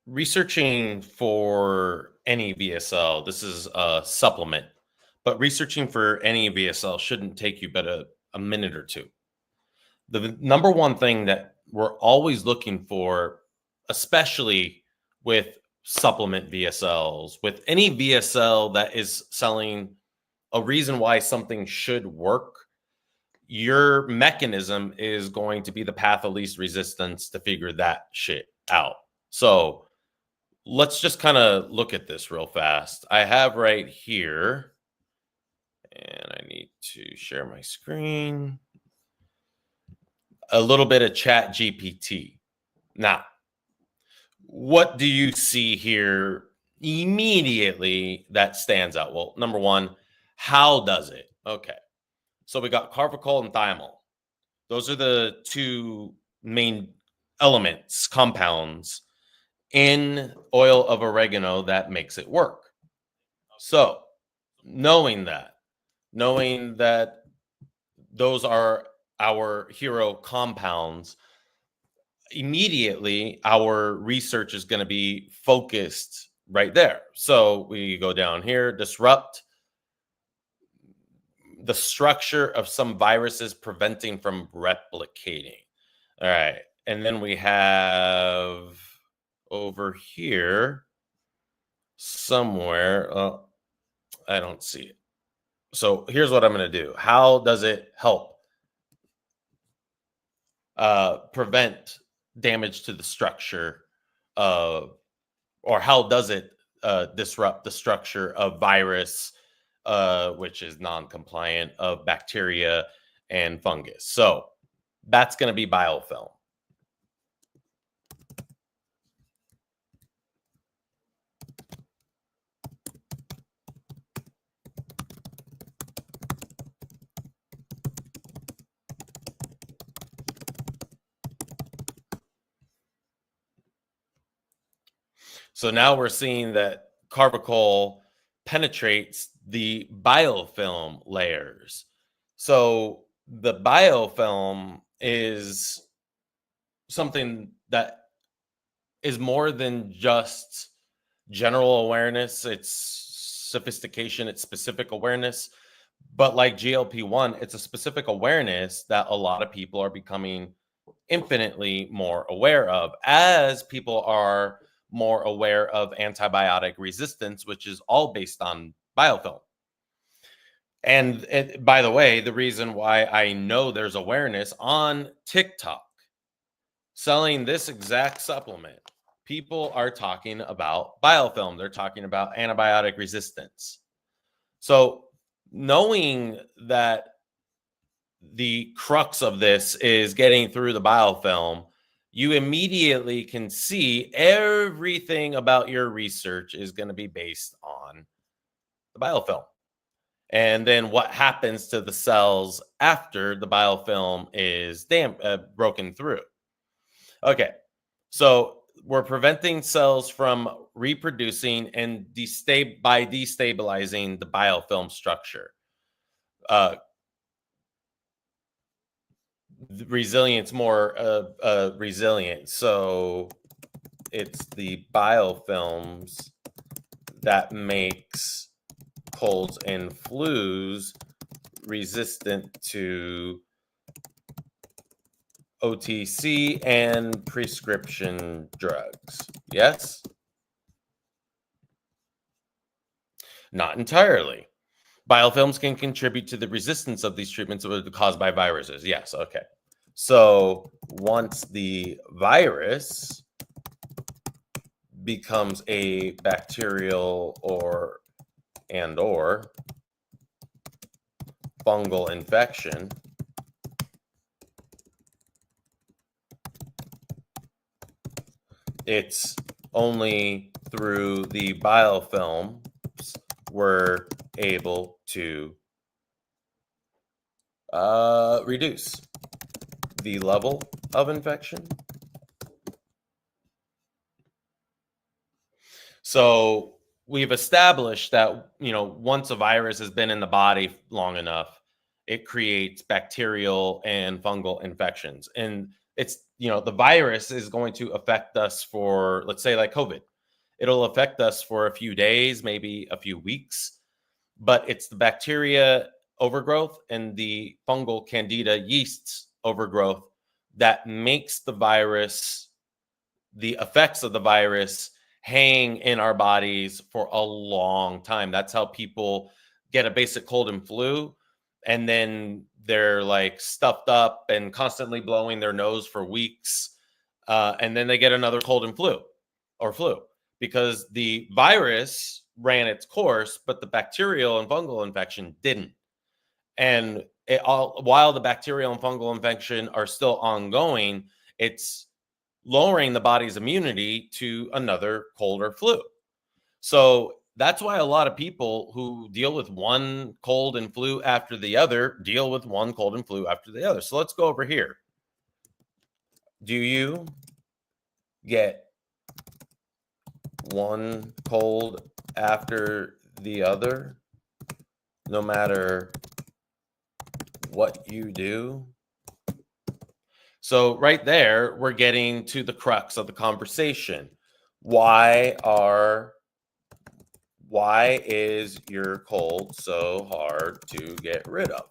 researching for any VSL, this is a supplement, but researching for any VSL shouldn't take you but a minute or two. The number one thing that we're always looking for, especially with supplement VSLs, with any VSL that is selling a reason why something should work, your mechanism is going to be the path of least resistance to figure that shit out. So let's just kind of look at this real fast. I have right here, and I need to share my screen, a little bit of Chat GPT. Now, what do you see here immediately that stands out? Well, number one, how does it? Okay. So we got carvacol and thiamol. Those are the two main elements, compounds in oil of oregano that makes it work. So knowing that those are our hero compounds, immediately our research is going to be focused right there. So we go down here, disrupt the structure of some viruses, preventing from replicating. All right. And then we have over here somewhere, I don't see it. So here's what I'm going to do. How does it help prevent damage to the structure of, or how does it disrupt the structure of virus, which is non-compliant, of bacteria and fungus? So that's going to be biofilm. So now we're seeing that carvacol penetrates the biofilm layers. So the biofilm is something that is more than just general awareness. It's sophistication, it's specific awareness. But like GLP-1, it's a specific awareness that a lot of people are becoming infinitely more aware of, as people are more aware of antibiotic resistance, which is all based on biofilm. And by the way, the reason why I know there's awareness on TikTok selling this exact supplement, people are talking about biofilm. They're talking about antibiotic resistance. So knowing that the crux of this is getting through the biofilm, you immediately can see everything about your research is going to be based on the biofilm. And then what happens to the cells after the biofilm is broken through. Okay, so we're preventing cells from reproducing and by destabilizing the biofilm structure. Resilience, more resilient. So it's the biofilms that makes colds and flus resistant to OTC and prescription drugs. Yes? Not entirely. Biofilms can contribute to the resistance of these treatments caused by viruses. Yes, okay. So once the virus becomes a bacterial or fungal infection, it's only through the biofilms we're able to reduce the level of infection. So we've established that, once a virus has been in the body long enough, it creates bacterial and fungal infections. And it's the virus is going to affect us for, let's say, like COVID. It'll affect us for a few days, maybe a few weeks, but it's the bacteria overgrowth and the fungal candida yeasts overgrowth that makes the effects of the virus hang in our bodies for a long time. That's how people get a basic cold and flu, and then they're like stuffed up and constantly blowing their nose for weeks. And then they get another cold and flu because the virus ran its course, but the bacterial and fungal infection didn't. And while the bacterial and fungal infection are still ongoing, it's lowering the body's immunity to another cold or flu. So that's why a lot of people who deal with one cold and flu after the other deal with one cold and flu after the other. So let's go over here. Do you get one cold after the other, no matter what you do? So right there, we're getting to the crux of the conversation. Why is your cold so hard to get rid of?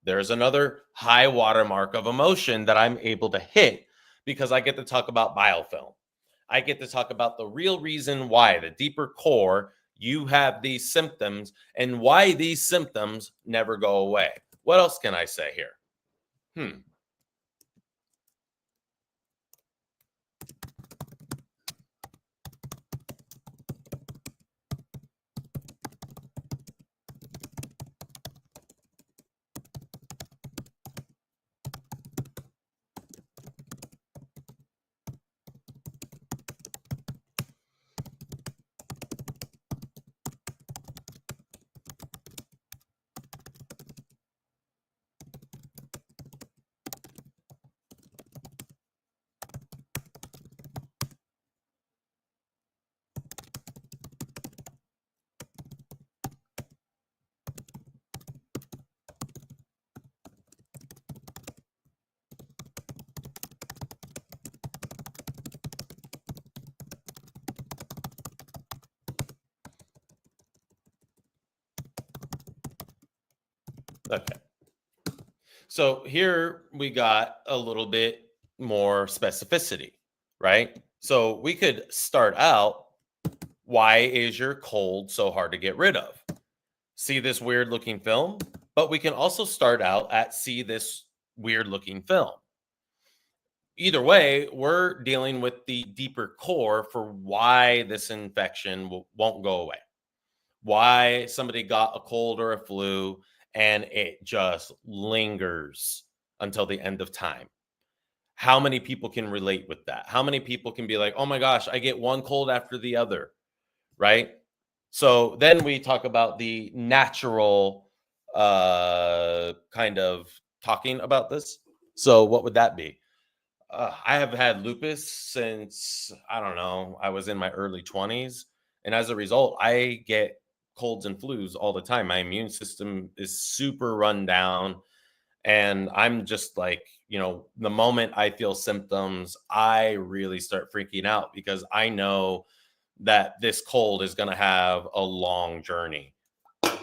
There's another high watermark of emotion that I'm able to hit because I get to talk about biofilm. I get to talk about the real reason why, the deeper core, you have these symptoms and why these symptoms never go away. What else can I say here? Okay. So here we got a little bit more specificity, right? So we could start out, why is your cold so hard to get rid of? See this weird looking film? But we can also start out at see this weird looking film. Either way, we're dealing with the deeper core for why this infection won't go away. Why somebody got a cold or a flu and it just lingers until the end of time. How many people can relate with that? How many people can be like, oh my gosh, I get one cold after the other, right? So then we talk about the natural kind of talking about this. So what would that be? I have had lupus since, I don't know, I was in my early 20s. And as a result, I get colds and flus all the time. My immune system is super run down. And I'm just like, the moment I feel symptoms, I really start freaking out because I know that this cold is going to have a long journey,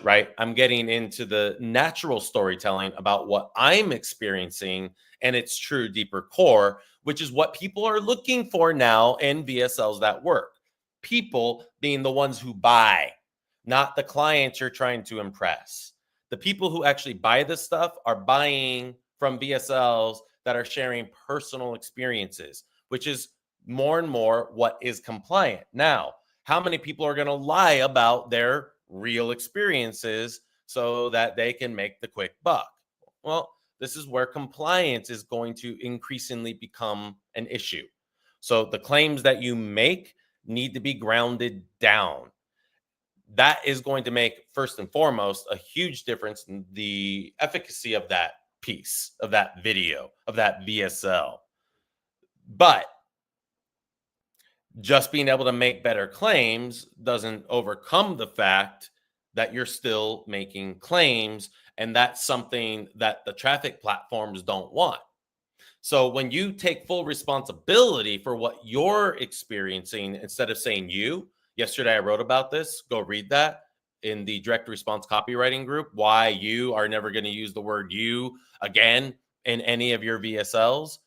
right? I'm getting into the natural storytelling about what I'm experiencing and its true deeper core, which is what people are looking for now in VSLs that work. People being the ones who buy, not the clients you're trying to impress. The people who actually buy this stuff are buying from VSLs that are sharing personal experiences, which is more and more what is compliant. Now, how many people are going to lie about their real experiences so that they can make the quick buck? Well, this is where compliance is going to increasingly become an issue. So the claims that you make need to be grounded down. That is going to make, first and foremost, a huge difference in the efficacy of that piece, of that video, of that VSL. But just being able to make better claims doesn't overcome the fact that you're still making claims. And that's something that the traffic platforms don't want. So when you take full responsibility for what you're experiencing instead of saying you, yesterday I wrote about this, go read that in the direct response copywriting group, why you are never going to use the word you again in any of your VSLs.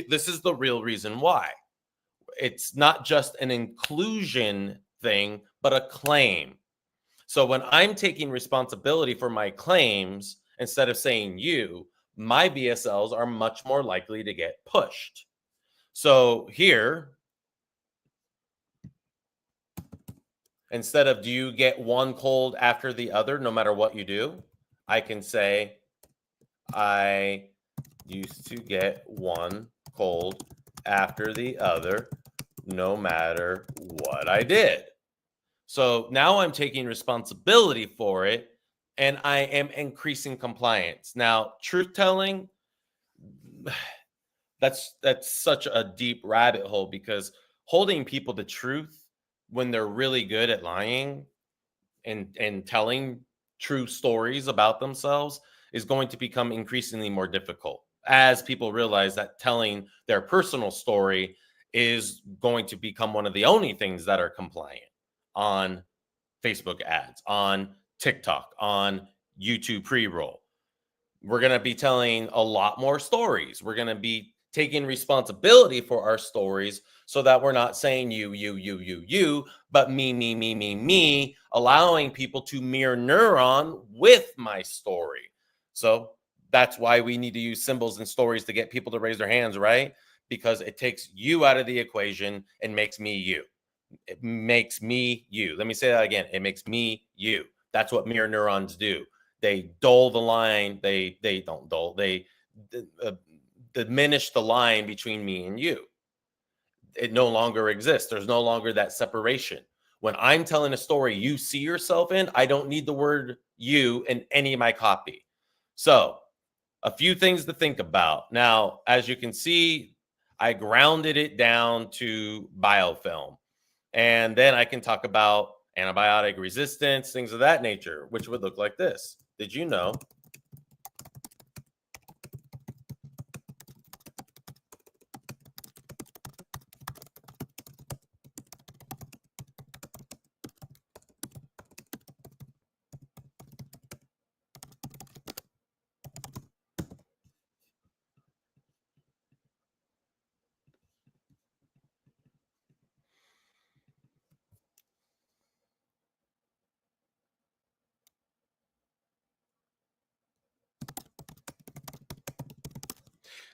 This is the real reason why. It's not just an inclusion thing, but a claim. So when I'm taking responsibility for my claims instead of saying you, my VSLs are much more likely to get pushed. So here, instead of do you get one cold after the other, no matter what you do, I can say, I used to get one cold after the other, no matter what I did. So now I'm taking responsibility for it and I am increasing compliance. Now, truth telling, that's such a deep rabbit hole because holding people to truth when they're really good at lying and telling true stories about themselves is going to become increasingly more difficult as people realize that telling their personal story is going to become one of the only things that are compliant on Facebook ads, on TikTok, on YouTube pre-roll. We're going to be telling a lot more stories. We're going to be taking responsibility for our stories so that we're not saying you, but me, allowing people to mirror neuron with my story. So that's why we need to use symbols and stories to get people to raise their hands, right? Because it takes you out of the equation and makes me you. It makes me you. Let me say that again. It makes me you. That's what mirror neurons do. They dull the line. They don't dull. They diminish the line between me and you. It no longer exists. There's no longer that separation. When I'm telling a story you see yourself in, I don't need the word you in any of my copy. So, a few things to think about. Now, as you can see, I grounded it down to biofilm. And then I can talk about antibiotic resistance, things of that nature, which would look like this. Did you know?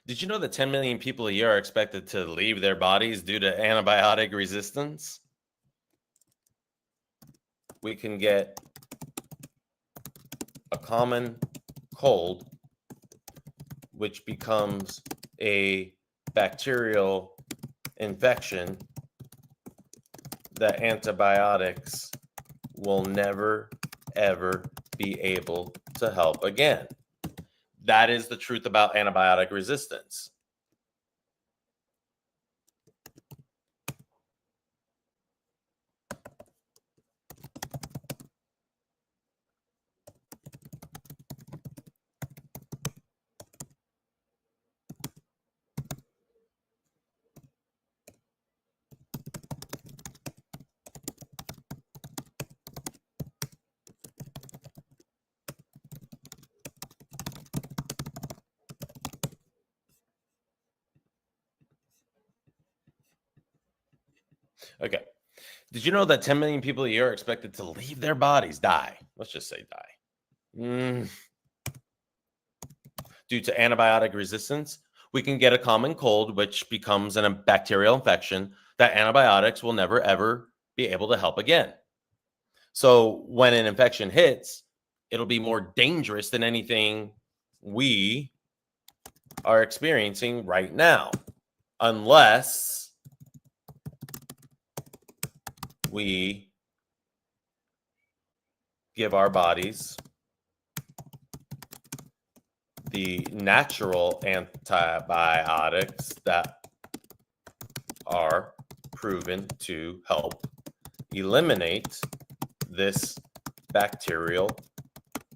Did you know that 10 million people a year are expected to leave their bodies due to antibiotic resistance? We can get a common cold, which becomes a bacterial infection that antibiotics will never, ever be able to help again. That is the truth about antibiotic resistance. Okay. Did you know that 10 million people a year are expected to leave their bodies, die? Let's just say die. Due to antibiotic resistance, we can get a common cold, which becomes a bacterial infection that antibiotics will never, ever be able to help again. So when an infection hits, it'll be more dangerous than anything we are experiencing right now, unless we give our bodies the natural antibiotics that are proven to help eliminate this bacterial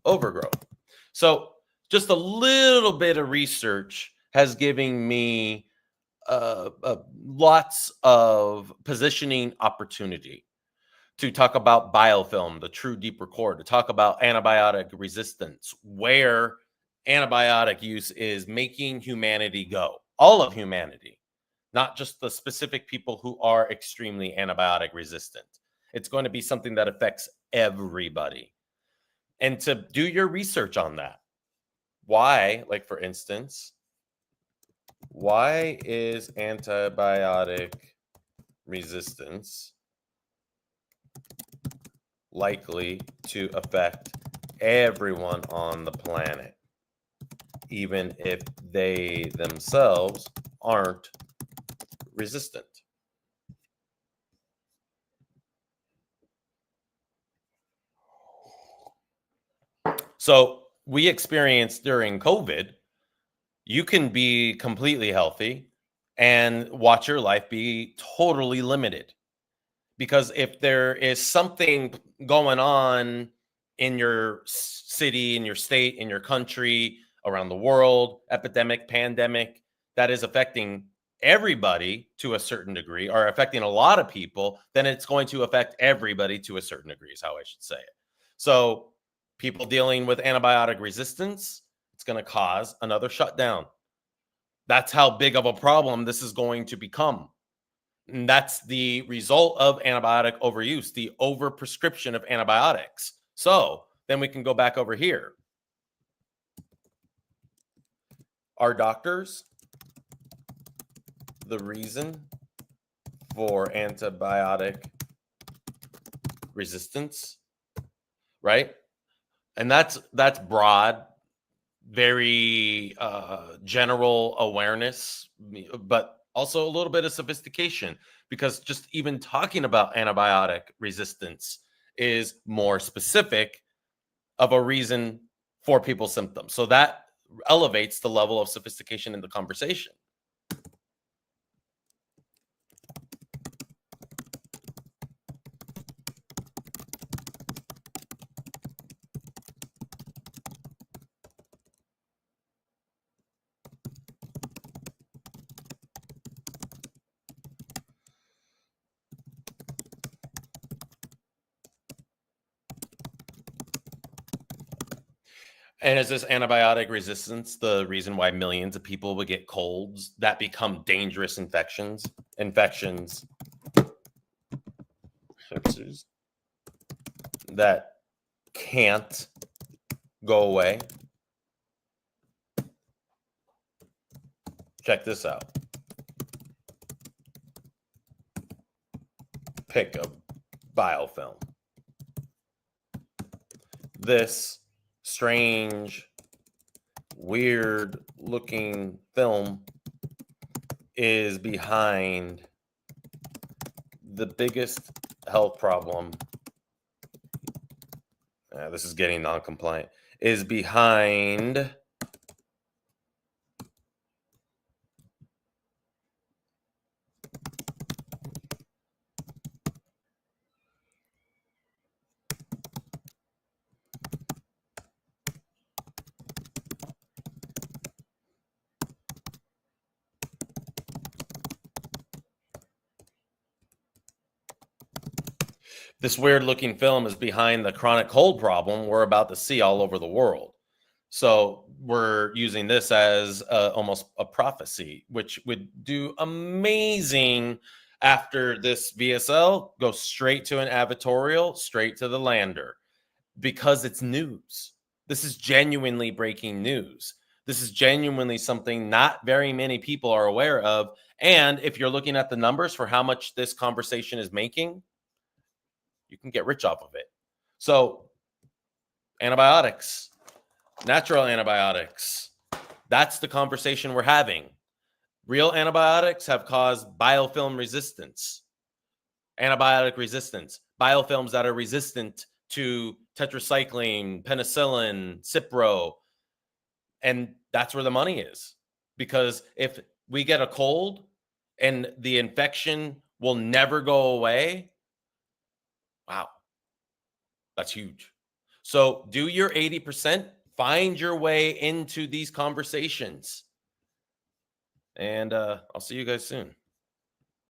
overgrowth. So just a little bit of research has given me lots of positioning opportunity to talk about biofilm, the true deep record, to talk about antibiotic resistance, where antibiotic use is making humanity go, all of humanity, not just the specific people who are extremely antibiotic resistant. It's going to be something that affects everybody. And to do your research on that. Why, like for instance, why is antibiotic resistance likely to affect everyone on the planet, even if they themselves aren't resistant? So we experienced during COVID, you can be completely healthy and watch your life be totally limited. Because if there is something going on in your city, in your state, in your country, around the world, epidemic, pandemic, that is affecting everybody to a certain degree, or affecting a lot of people, then it's going to affect everybody to a certain degree, is how I should say it. So, people dealing with antibiotic resistance, it's going to cause another shutdown. That's how big of a problem this is going to become. And that's the result of antibiotic overuse, the overprescription of antibiotics. So then we can go back over here. Are doctors the reason for antibiotic resistance? Right? And that's broad, very general awareness, but also a little bit of sophistication, because just even talking about antibiotic resistance is more specific of a reason for people's symptoms. So that elevates the level of sophistication in the conversation. And is this antibiotic resistance the reason why millions of people would get colds that become dangerous infections? Infections that can't go away. Check this out. Pick a biofilm. This strange, weird looking film is behind the biggest health problem. This is getting non-compliant. Is behind this weird looking film is behind the chronic cold problem we're about to see all over the world. So we're using this as almost a prophecy, which would do amazing after this VSL, go straight to an advertorial, straight to the lander, because it's news. This is genuinely breaking news. This is genuinely something not very many people are aware of. And if you're looking at the numbers for how much this conversation is making, you can get rich off of it. So, antibiotics, natural antibiotics, that's the conversation we're having. Real antibiotics have caused biofilm resistance, antibiotic resistance, biofilms that are resistant to tetracycline, penicillin, Cipro. And that's where the money is. Because if we get a cold and the infection will never go away, wow, that's huge. So do your 80%, find your way into these conversations. and I'll see you guys soon.